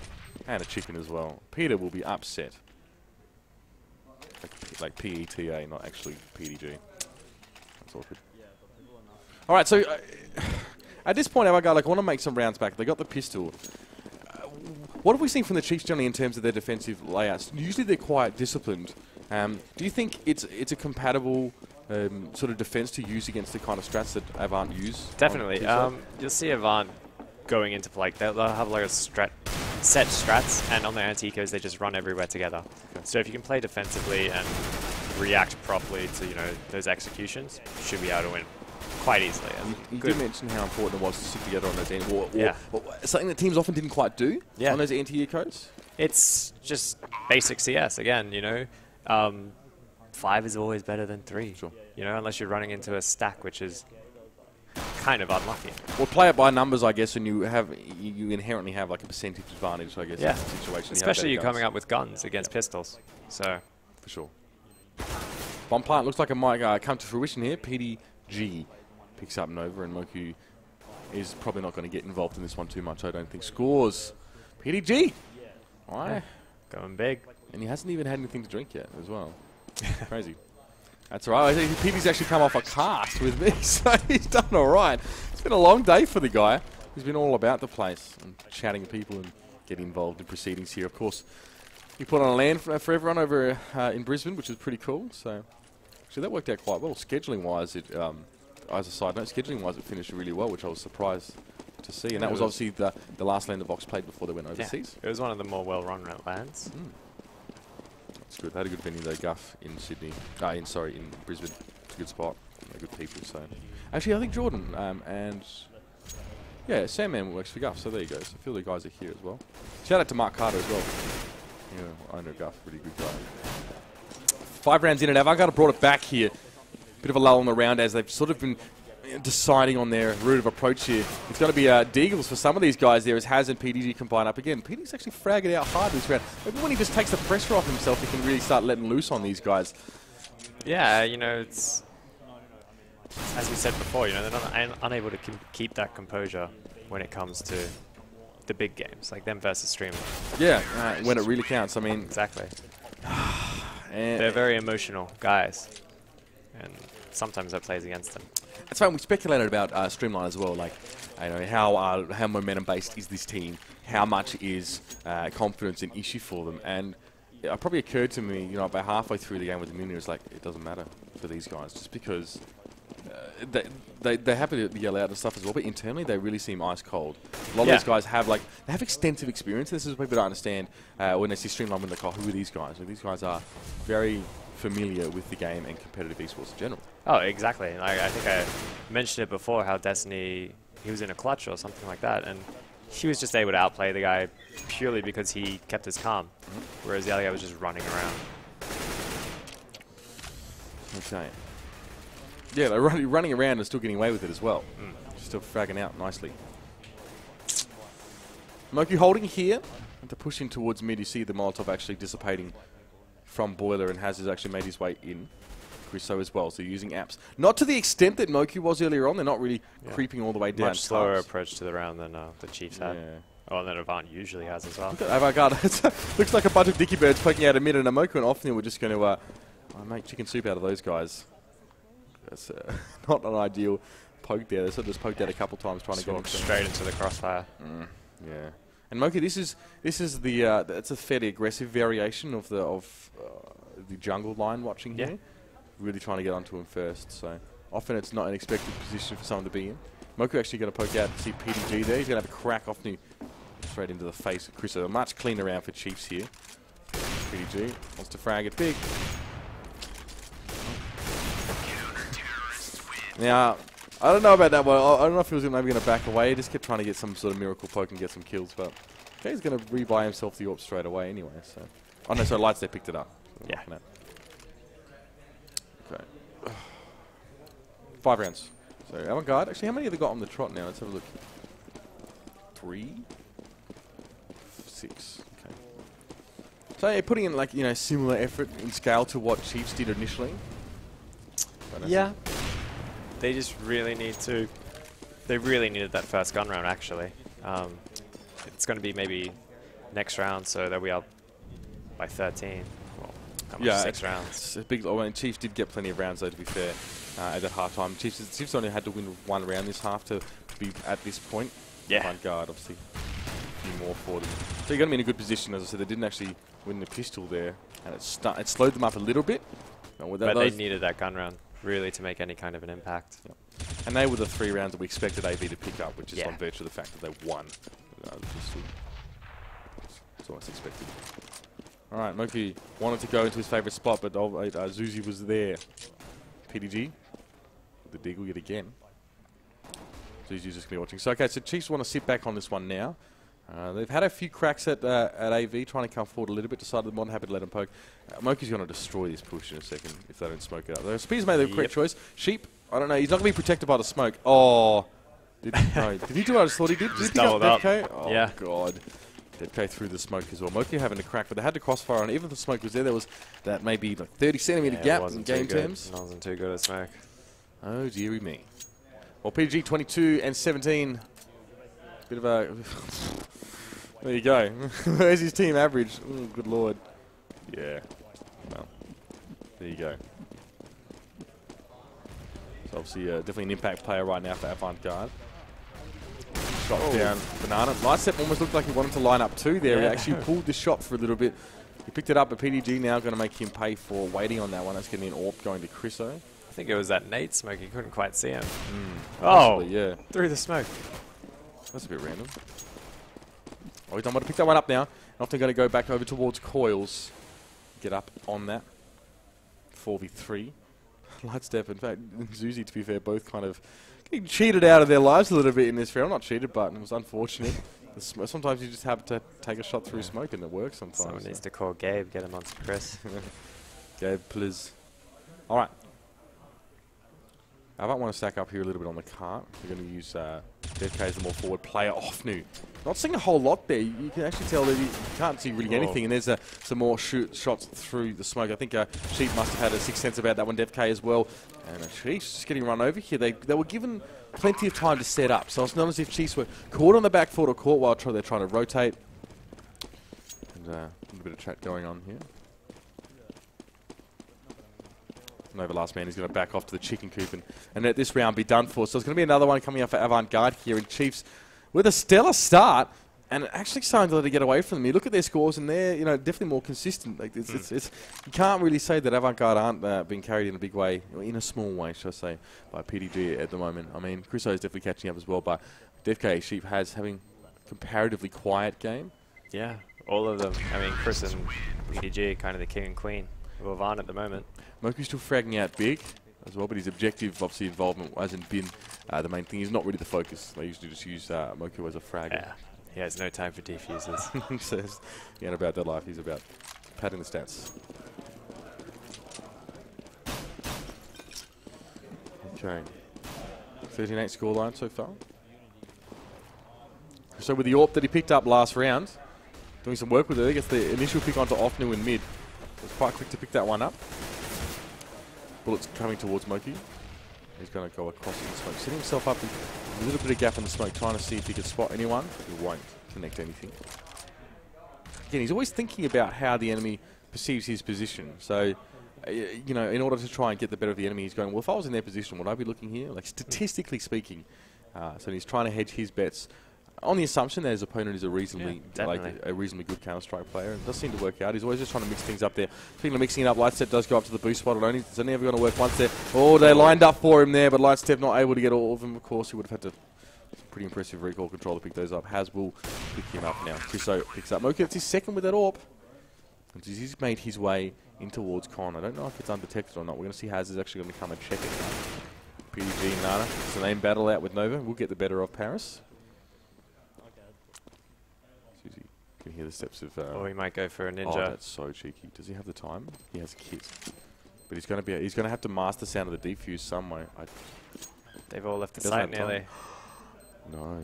and a chicken as well. Peter will be upset. Like PETA, not actually PDG. That's awkward. All right, so at this point, I want to make some rounds back. They got the pistol. What have we seen from the Chiefs generally in terms of their defensive layouts? Usually they're quite disciplined. Do you think it's a compatible sort of defense to use against the kind of strats that Avant use? Definitely. You'll see Avant going into play. They'll have like a set strats, and on their anti-ecos they just run everywhere together. Okay. So if you can play defensively and react properly to those executions, you should be able to win quite easily. You did mention how important it was to stick together on those something that teams often didn't quite do on those anti-ecos. It's just basic CS again. 5 is always better than 3. Sure. Unless you're running into a stack, which is kind of unlucky. Well, play it by numbers, I guess, and you inherently have like a percentage advantage, I guess, in that situation. Especially you coming up with guns against pistols. So for sure. Bomb plant looks like it might come to fruition here. PDG picks up Nova, and Moku is probably not going to get involved in this one too much, I don't think. Scores. PDG. Why? Yeah. Going big. And he hasn't even had anything to drink yet as well. Crazy. That's all right. I think PD's actually come off a cast with me, so he's done all right. It's been a long day for the guy. He's been all about the place and chatting to people and getting involved in proceedings here. Of course, he put on a LAN for everyone over in Brisbane, which is pretty cool. So actually that worked out quite well. Scheduling-wise, as a side note, scheduling-wise, it finished really well, which I was surprised to see. And that was obviously the last LAN the Vox played before they went overseas. Yeah, it was one of the more well-run LANs. That's good. They had a good venue though, Guff, in Sydney. In Brisbane. It's a good spot. They're good people, so. Actually, I think Jordan and Sandman works for Guff, so there you go. So I feel the guys are here as well. Shout out to Mark Carter as well. I know Guff, pretty good guy. 5 rounds in, and Avant Garde brought it back here. Bit of a lull on the round as they've sort of been deciding on their route of approach here. It's going to be Deagles for some of these guys there as Haz and PDG combine up again. PDG's actually fragging out hard this round. Maybe when he just takes the pressure off himself, he can really start letting loose on these guys. Yeah, you know, it's as we said before, you know, they're not unable to keep that composure when it comes to the big games, like them versus Streamline. Yeah, when it really counts. I mean, exactly. They're very emotional guys, and sometimes that plays against them. That's fine. We speculated about Streamline as well, like, you know, how momentum based is this team? How much is confidence an issue for them? And it probably occurred to me, you know, about halfway through the game with the Immunity, it's like, it doesn't matter for these guys, just because they're happy to yell out and stuff as well, but internally they really seem ice cold. A lot of these guys have they have extensive experience. This is what people don't understand when they see Streamline when they call, who are these guys? Like, these guys are very familiar with the game and competitive esports in general. Oh, exactly. I think I mentioned it before, how Destiny, he was in a clutch or something like that, and he was just able to outplay the guy purely because he kept his calm, whereas the other guy was just running around. Okay. Yeah, they're running around and still getting away with it as well. Still fragging out nicely. Moku holding here. And to push in towards mid, you see the Molotov actually dissipating from Boiler, and has actually made his way in. Chriso as well, so using apps. Not to the extent that Moku was earlier on. They're not really creeping all the way down. Much slower approach to the round than the Cheifs had. Oh, and then Avant usually has as well. Look at Avant Garde. Looks like a bunch of dicky birds poking out a mid, and a Moku and Often we're just going to make chicken soup out of those guys. That's not an ideal poke there. They sort of just poked out a couple times trying to get him straight into the crossfire. Yeah, and Moku, this is the it's a fairly aggressive variation of the jungle line watching here. Really trying to get onto him first. So often it's not an expected position for someone to be in. Moku actually going to poke out. See PDG there. He's going to have a crack off straight into the face of Chris. A much cleaner round for Cheifs here. PDG wants to frag it big. Now, I don't know about that one. I don't know if he was maybe going to back away. He just kept trying to get some sort of miracle poke and get some kills. But okay, he's going to rebuy himself the AWP straight away anyway. So, oh no, so Lightstep picked it up. So yeah. Okay. 5 rounds. So Avant Garde. Actually, how many have they got on the trot now? Let's have a look. 3, 6. Okay. So yeah, putting in, like, you know, similar effort in scale to what Cheifs did initially. Yeah. They just really need to. They really needed that first gun round, actually. It's going to be maybe next round, so they'll be up by 13. Well, how much? 6 rounds. It's a big. Well, Cheifs did get plenty of rounds, though, to be fair, at that half time. Cheifs only had to win 1 round this half to be at this point. Yeah. Avant Garde, obviously, a few more for them. So you're going to be in a good position. As I said, they didn't actually win the pistol there, and it slowed them up a little bit. But they needed that gun round, really, to make any kind of an impact. Yep. And they were the 3 rounds that we expected AV to pick up, which is on virtue of the fact that they won. It's almost expected. All right, Moki wanted to go into his favourite spot, but Zuzi was there. PDG, the deagle yet again. Zuzi's just going to be watching. So, okay, so Cheifs want to sit back on this one now. They've had a few cracks at AV, trying to come forward a little bit, decided they're more than happy to let him poke. Moki's going to destroy this push in a second if they don't smoke it up. The Spears made the correct choice. Sheep, I don't know, he's not going to be protected by the smoke. Oh, did he do what I just thought he did? Did he pick up FK? Oh, yeah. God. FK through the smoke as well. Moki having a crack, but they had to crossfire, and even if the smoke was there was that maybe like 30 centimetre gap in game terms. It wasn't too good at smoke. Oh, dearie me. Well, PG 22 and 17. Bit of a... There you go. There's his team average. Ooh, good lord. Yeah. Well, there you go. So obviously, definitely an impact player right now for Avant Garde. Shot down Banana. Lightstep almost looked like he wanted to line up too there. He actually pulled the shot for a little bit. He picked it up, but PDG now going to make him pay for waiting on that one. That's getting an AWP going to Chriso. I think it was that nade smoke. He couldn't quite see him. Possibly, yeah. Through the smoke. That's a bit random. Oh, he's done well to pick that one up now. Often going to go back over towards Coils. Get up on that. 4v3. Lightstep, in fact, and Zuzi, to be fair, both kind of getting cheated out of their lives a little bit in this round. Not cheated, but it was unfortunate. Sometimes you just have to take a shot through smoke and it works sometimes. Someone needs to call Gabe, get him onto Chris. Gabe, please. All right. Avant want to stack up here a little bit on the cart. They're going to use DevK as the more forward player. Offnu. Not seeing a whole lot there. You can actually tell that you can't see really anything. And there's some more shots through the smoke. I think Cheifs must have had a sixth sense about that one, DevK as well. And Cheifs just getting run over here. They were given plenty of time to set up. So it's not as if Cheifs were caught on the back foot or caught while they're trying to rotate. And a little bit of chat going on here. Nova last man is going to back off to the chicken coop and let this round be done for. So it's going to be another one coming up for Avant Garde here. And Cheifs with a stellar start and actually starting to let it get away from them. You look at their scores and they're definitely more consistent. Like it's you can't really say that Avant Garde aren't being carried in a big way, in a small way, should I say, by PDG at the moment. I mean, Chriso is definitely catching up as well, but DevK Cheifs has having a comparatively quiet game. Yeah, all of them. I mean, Chris and PDG kind of the king and queen of Avant at the moment. Moku's still fragging out big as well, but his objective, obviously, involvement hasn't been the main thing. He's not really the focus. They usually just use Moku as a fragger. Yeah, he has no time for defusers. He says he ain't about that life. He's about padding the stats. Okay. 13-8 scoreline so far. So with the AWP that he picked up last round, doing some work with it, he gets the initial pick onto Offnu in mid. Was quite quick to pick that one up. Bullets coming towards Moki. He's going to go across in the smoke, setting himself up in a little bit of gap in the smoke, trying to see if he can spot anyone. He won't connect anything. Again, he's always thinking about how the enemy perceives his position. So, in order to try and get the better of the enemy, he's going, well, if I was in their position, would I be looking here? Like, statistically speaking. So he's trying to hedge his bets on the assumption that his opponent is a reasonably a reasonably good Counter-Strike player. It does seem to work out. He's always just trying to mix things up there. Speaking of mixing it up, Lightstep does go up to the boost spot. It's only ever going to work once there. Oh, they lined up for him there, but Lightstep not able to get all of them. Of course, he would have had to... Pretty impressive recall control to pick those up. Has will pick him up now. Chriso picks up Moki. It's his second with that AWP. And he's made his way in towards Con. I don't know if it's undetected or not. We're going to see Haz is actually going to come and check it. PDG and Nana. It's an aim battle out with Nova. We'll get the better of Paris. Susie can hear the steps of... or he might go for a ninja. Oh, that's so cheeky. Does he have the time? He has a kit. But he's going to have to master the sound of the defuse some way. They've all left the site nearly. No.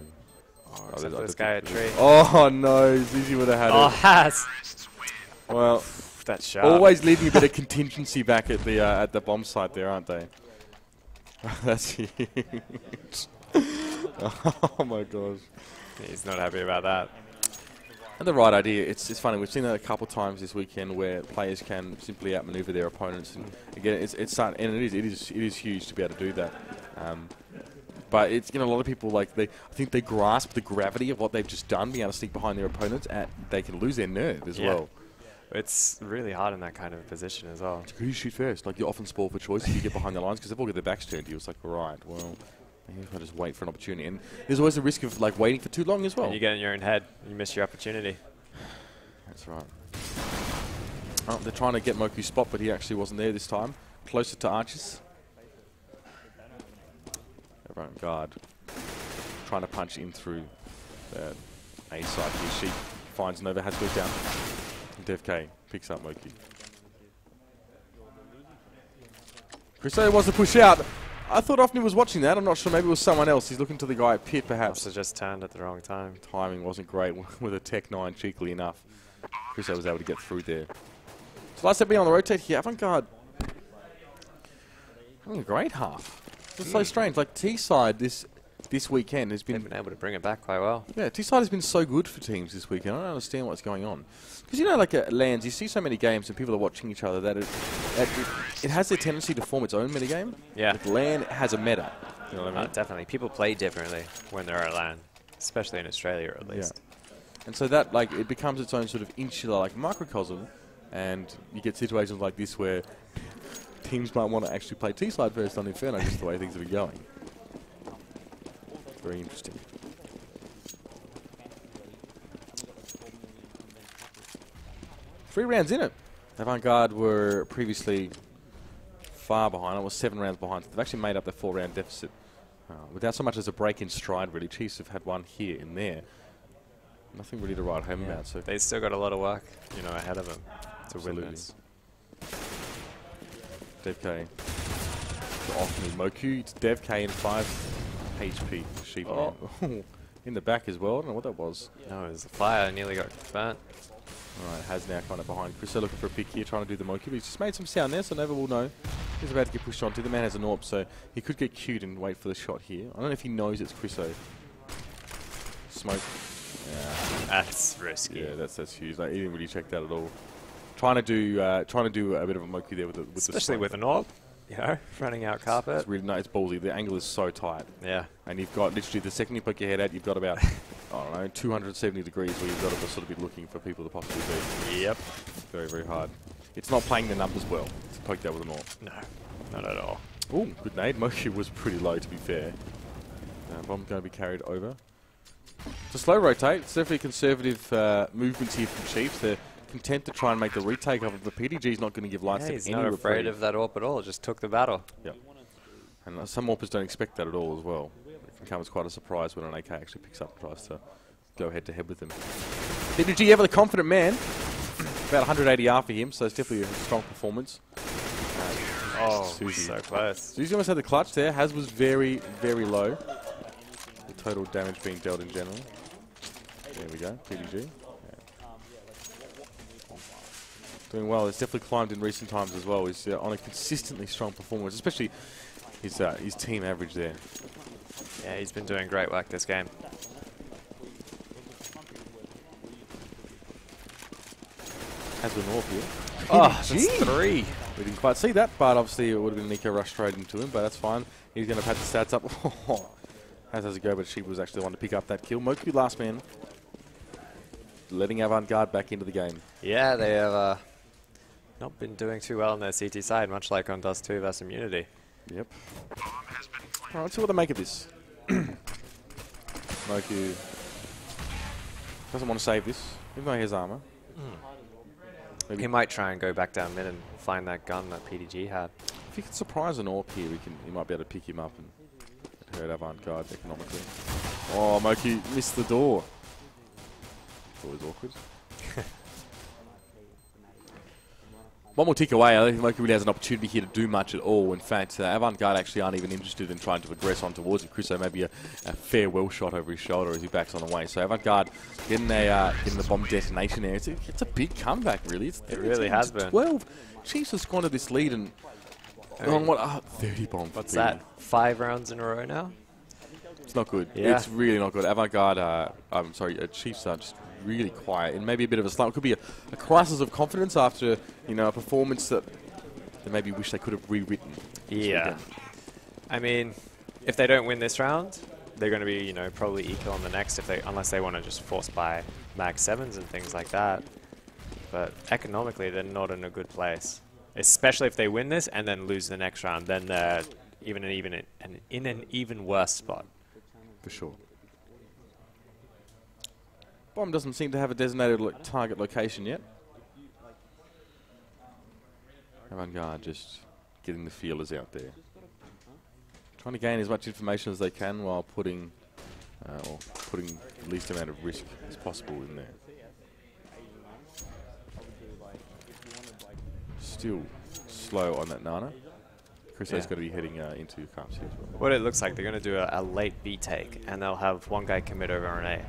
Oh, except for this guy at tree. Oh no, Zizi would have had it. Oh, Has. Well, that's sharp. Always leaving a bit of contingency back at the bomb site there, aren't they? That's huge. Oh my gosh. He's not happy about that. And the right idea. It's funny. We've seen that a couple of times this weekend where players can simply outmaneuver their opponents. And again, it is huge to be able to do that. But it's a lot of people I think they grasp the gravity of what they've just done, being able to sneak behind their opponents. They can lose their nerve as well. It's really hard in that kind of position as well. Who do you shoot first? Like, you often spoil for choice if you get behind the lines because they've all got their backs turned to you. It's like, all right, well, maybe if I just wait for an opportunity. And there's always the risk of waiting for too long as well. And you get in your own head, you miss your opportunity. That's right. Oh, they're trying to get Moku's spot, but he actually wasn't there this time. Closer to Arches. Avant Garde trying to punch in through the A side here. She finds Nova, has moved down. DevK picks up Moki. Crusader wants to push out. I thought Offnu was watching that. I'm not sure. Maybe it was someone else. He's looking to the guy at pit, perhaps. Must have just turned at the wrong time. Timing wasn't great with a Tech 9, cheekily enough. Crusader was able to get through there. So last step being on the rotate here. Avant Garde having a great half. It's so strange. Like, T-side this weekend has been... They've been able to bring it back quite well. Yeah, T-side has been so good for teams this weekend. I don't understand what's going on. Because, like at LANs, you see so many games and people are watching each other that it has a tendency to form its own metagame. Yeah. Like LAN has a meta. You know what I mean? Definitely. People play differently when they're at LAN, especially in Australia at least. Yeah. And so that, it becomes its own sort of insular, microcosm. And you get situations like this where teams might want to actually play T-side first on Inferno, just the way things have been going. Very interesting. Three rounds in it. Avant Garde were previously far behind. It was 7 rounds behind. They've actually made up their 4-round deficit without so much as a break in stride, really. Cheifs have had one here and there. Nothing really to write home about. So they still got a lot of work, ahead of them to absolutely win this. DevK off me. Moku, it's Dev K and 5 HP. Sheep in the back as well. I don't know what that was. No, it was a fire. Nearly got burnt. Alright, Has now kind of behind Chris. Looking for a pick here, trying to do the Moku. But he's just made some sound there, so Nova will know. He's about to get pushed onto. The man has an AWP, so he could get queued and wait for the shot here. I don't know if he knows it's Chriso. Smoke. Yeah. That's risky. Yeah, that's huge. Like, he didn't really check that at all. Trying to do a bit of a Moku there with the especially smoke. with an AWP. You know, running out carpet. It's really it's ballsy. The angle is so tight. Yeah. And you've got literally the second you poke your head out, you've got about I don't know 270 degrees where you've got to sort of be looking for people to possibly be. Yep. Very, very hard. It's not playing the numbers well to poke that with an AWP. No, not at all. Oh, good nade. Moku was pretty low, to be fair. Bomb going to be carried over. It's a slow rotate. It's definitely conservative movements here from Cheifs. They're content to try and make the retake of it. The PDG's not going to give Lightstep He's any not afraid reprieve. of that AWP at all. Just took the battle. Yep. And some AWPers don't expect that at all as well. It can come as quite a surprise when an AK actually picks up and tries to go head-to-head with them. PDG ever the confident man. About 180 R for him, so it's definitely a strong performance. Oh, Suzy. so close. Suzy almost had the clutch there. Has was very, very low. The total damage being dealt in general. There we go, PDG. Doing well. It's definitely climbed in recent times as well. He's on a consistently strong performance, especially his team average there. Yeah, he's been doing great work this game. Has been off here. Oh, that's 3. We didn't quite see that, but obviously it would have been Nico rush straight into him, but that's fine. He's going to have the stats up. Has a go, but Sheep was actually the one to pick up that kill. Moku last man. Letting Avant Garde back into the game. Yeah, they have not been doing too well on their CT side, much like on Dust 2 versus Immunity. Yep. Alright, let's see what they make of this. Moku doesn't want to save this, even though he has armor. He might try and go back down mid and find that gun that PDG had. If he can surprise an AWP here, he might be able to pick him up and hurt Avant Garde economically. Oh, Moku missed the door. It's always awkward. One more tick away. I don't think Moku really has an opportunity here to do much at all. In fact, Avant Garde actually aren't even interested in trying to progress on towards it. Chriso maybe a farewell shot over his shoulder as he backs on the way. So Avant Garde getting the bomb detonation there. It's a big comeback, really. It really has been. 12. Cheifs have squandered this lead and on what? 30 bombs. What's that? 5 rounds in a row now? It's not good. Yeah. It's really not good. Avant Garde, Cheifs are just really quiet and maybe a bit of a slump. It could be a crisis of confidence after, a performance that they maybe wish they could have rewritten. Yeah. I mean, if they don't win this round, they're going to be, probably equal on the next unless they want to just force buy Mag 7s and things like that. But economically, they're not in a good place. Especially if they win this and then lose the next round, then they're in an even worse spot. For sure. Bomb doesn't seem to have a designated target location yet. Avant Garde just getting the feelers out there. Trying to gain as much information as they can while putting the least amount of risk as possible in there. Still slow on that Nana. Chriso's got to be heading into Carps here as well. What it looks like, they're going to do a late B take, and they'll have one guy commit over an A.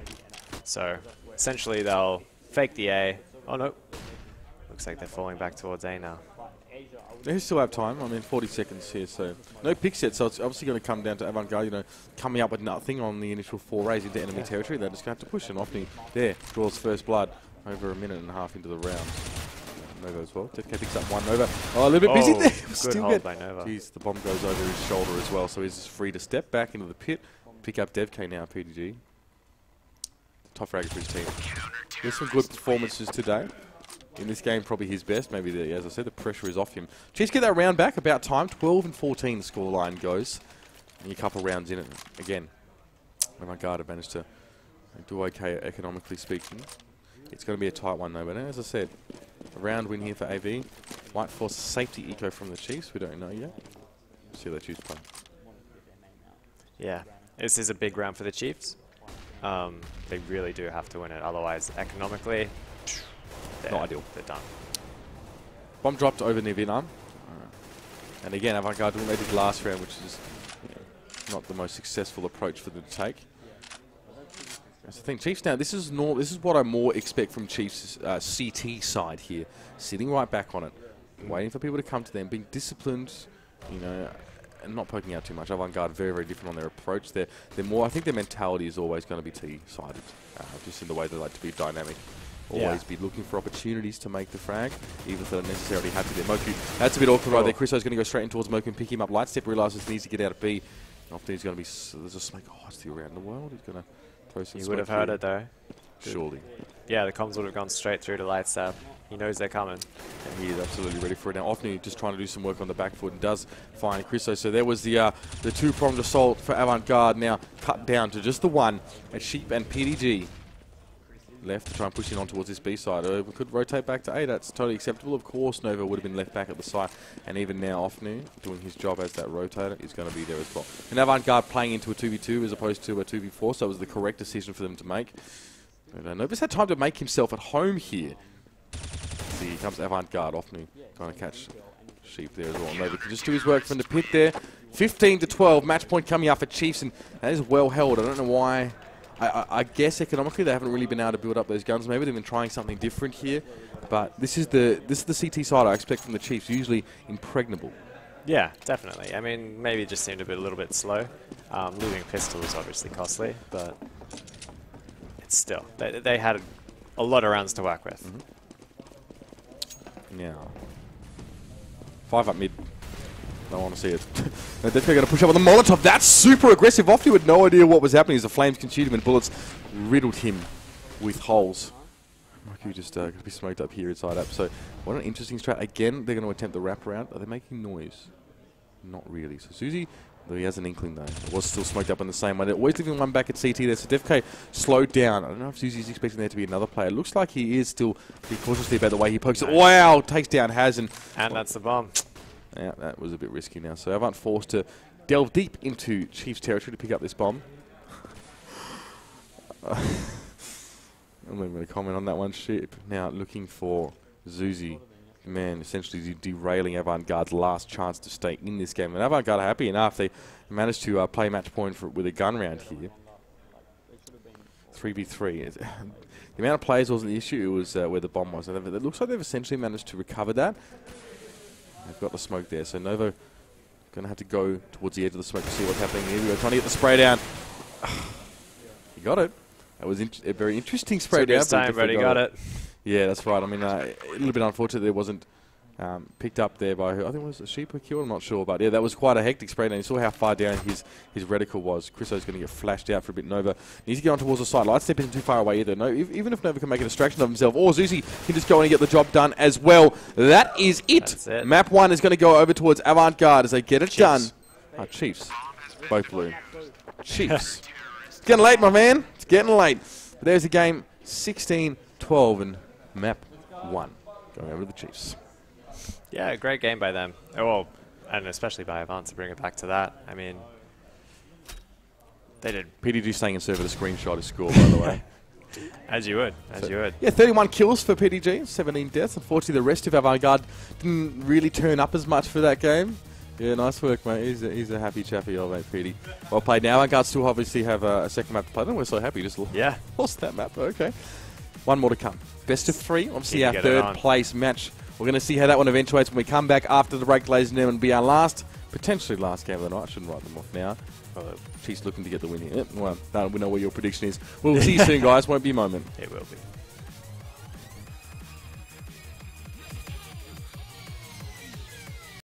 So, essentially, they'll fake the A. Oh, no. Looks like they're falling back towards A now. They still have time. 40 seconds here, so no pick set. So it's obviously going to come down to Avant Garde, coming up with nothing on the initial forays into enemy territory. They're just going to have to push, and Ofni there draws first blood over a minute and a half into the round. Nova as well. Dev K picks up one Nova. Oh, a little bit busy there. Good hold by Nova. Jeez, the bomb goes over his shoulder as well, so he's free to step back into the pit, pick up Dev K now, PDG. Top frag for his team. There's some good performances today. In this game, probably his best. Maybe, as I said, the pressure is off him. Chiefs get that round back about time. 12 and 14 the scoreline goes. And a couple of rounds in it. Again, Avant Garde have managed to do okay economically speaking. It's going to be a tight one though. But as I said, a round win here for AV. Might force safety eco from the Chiefs. We don't know yet. See how they choose play. Yeah, this is a big round for the Chiefs. They really do have to win it. Otherwise, economically, not ideal. They're done. Bomb dropped over near Vietnam. And again, Avant-Garde doing what they did last round, which is not the most successful approach for them to take. That's the thing. Cheifs now, this is what I more expect from Cheifs' CT side here. Sitting right back on it, waiting for people to come to them, being disciplined, you know, and not poking out too much. Avant-Garde very, very different on their approach. They're more, I think their mentality is always going to be T-sided, just in the way they like to be dynamic. Always be looking for opportunities to make the frag, even if they don't necessarily have to. Moku, that's a bit awkward right there. Chriso's going to go straight in towards Moku and pick him up. Lightstep realises he needs to get out of B. Often he's going to be, there's a smoke. Oh, it's the around the world. He's going to throw some. You would have heard it though. Surely. Yeah, the comms would have gone straight through to Lightstep. He knows they're coming. And he is absolutely ready for it now. Often just trying to do some work on the back foot and does find Chriso. So there was the two-pronged assault for Avant-Garde, now cut down to just the one at Sheep and PDG. Left to try and push in on towards this B side. We could rotate back to A. That's totally acceptable. Of course, Nova would have been left back at the side. And even now, Ofnu doing his job as that rotator is going to be there as well. And Avant-Garde playing into a 2v2 as opposed to a 2v4, so it was the correct decision for them to make. But Nova's had time to make himself at home here. See, here comes Avant-Garde. Ofnu trying to catch Sheep there as well. Nova can just do his work from the pit there. 15-12, match point coming up for Cheifs, and that is well held. I don't know why. I guess economically they haven't really been able to build up those guns. Maybe they've been trying something different here, but this is the CT side I expect from the Cheifs. Usually impregnable. Yeah, definitely. I mean, maybe it just seemed a little bit slow. Losing pistol is obviously costly, but it's still they had a lot of rounds to work with. Now, 5 up mid. I want to see it. They're definitely going to push up on the Molotov. That's super aggressive. Ofty had no idea what was happening as the flames consumed him and bullets riddled him with holes. Moku just going to be smoked up here inside up. So what an interesting strat. Again, they're going to attempt the wraparound. Are they making noise? Not really. So Susie, though he has an inkling though. It was still smoked up in the same way. They're always leaving one back at CT there. So DefK slowed down. I don't know if Susie's expecting there to be another player. It looks like he is still pretty cautiously about the way he pokes it. Wow! Takes down Hazen. And that's the bomb. Yeah, that was a bit risky now. So Avant forced to delve deep into Cheifs territory to pick up this bomb. I'm not even going to comment on that one. Sheep now looking for Zuzi. Man, essentially derailing Avant-Garde's last chance to stay in this game. And Avant-Garde are happy enough. They managed to play match point with a gun round here. 3v3. The amount of players wasn't the issue. It was where the bomb was. And it looks like they've essentially managed to recover that. They've got the smoke there, so Nova going to have to go towards the edge of the smoke to see what's happening here. We're trying to get the spray down. He got it. That was a very interesting spray down. But he got it. Yeah, that's right. I mean, a little bit unfortunate there wasn't picked up there by who? I think it was a Sheep who killed. I'm not sure, but yeah, that was quite a hectic spray down. You saw how far down his reticle was. Chriso's going to get flashed out for a bit. Nova needs to get on towards the side. Lightstep isn't too far away either. No, even if Nova can make a distraction of himself, or Zuzi can just go in and get the job done as well. That is it. That's it. Map 1 is going to go over towards Avant-Garde as they get it done. Cheifs. Both blue. Cheifs. It's getting late, my man. It's getting late. But there's the game. 16-12 and Map 1 going over to the Cheifs. Yeah, great game by them. Well, and especially by Avant to bring it back to that. I mean, they did. PDG staying in server to screenshot his score, by the way. As you would, as you would. Yeah, 31 kills for PDG, 17 deaths. Unfortunately, the rest of Avant-Garde didn't really turn up as much for that game. Yeah, nice work, mate. He's a happy chappy, old mate, PD. Well played. Now Avant-Garde still obviously have a second map to play. Then we're so happy, just lost that map. Okay, one more to come. Best of 3. Obviously, our third place match. We're going to see how that one eventuates when we come back after the break, ladies and gentlemen. Be our last, potentially last game of the night. I shouldn't write them off now. Cheifs looking to get the win here. Well, we know what your prediction is. We'll see you soon, guys. Won't be a moment. It will be.